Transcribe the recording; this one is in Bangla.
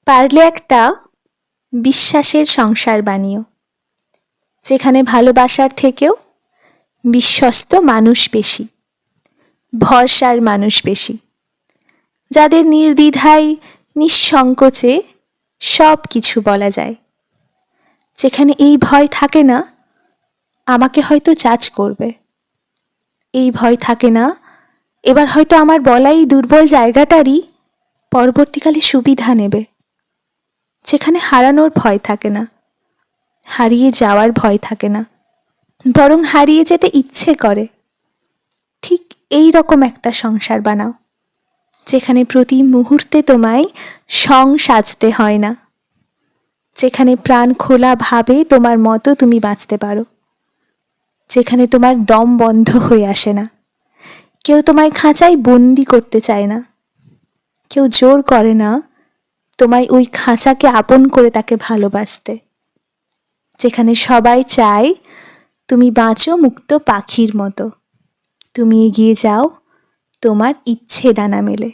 পারলে একটা বিশ্বাসের সংসার বানিও, যেখানে ভালোবাসার থেকেও বিশ্বস্ত মানুষ বেশি, ভরসার মানুষ বেশি, যাদের নির্দ্বিধায় নিঃসংকোচে সব কিছু বলা যায়, যেখানে এই ভয় থাকে না আমাকে হয়তো জাজ করবে, এই ভয় থাকে না এবার হয়তো আমার বলাই দুর্বল জায়গাটারই পরবর্তীকালে সুবিধা নেবে, যেখানে হারানোর ভয় থাকে না, হারিয়ে যাওয়ার ভয় থাকে না, বরং হারিয়ে যেতে ইচ্ছে করে। ঠিক এই রকম একটা সংসার বানাও, যেখানে প্রতি মুহূর্তে তোমায় সাজতে হয় না, যেখানে প্রাণ খোলা ভাবে তোমার মতো তুমি বাঁচতে পারো, যেখানে তোমার দম বন্ধ হয়ে আসে না, কেউ তোমায় খাঁচায় বন্দি করতে চায় না, কেউ জোর করে না তোমায় ওই খাঁচাকে আপন করে তাকে ভালোবাসতে, যেখানে সবাই চায় তুমি বাঁচো মুক্ত পাখির মতো, তুমি এগিয়ে যাও তোমার ইচ্ছে ডানা মেলে।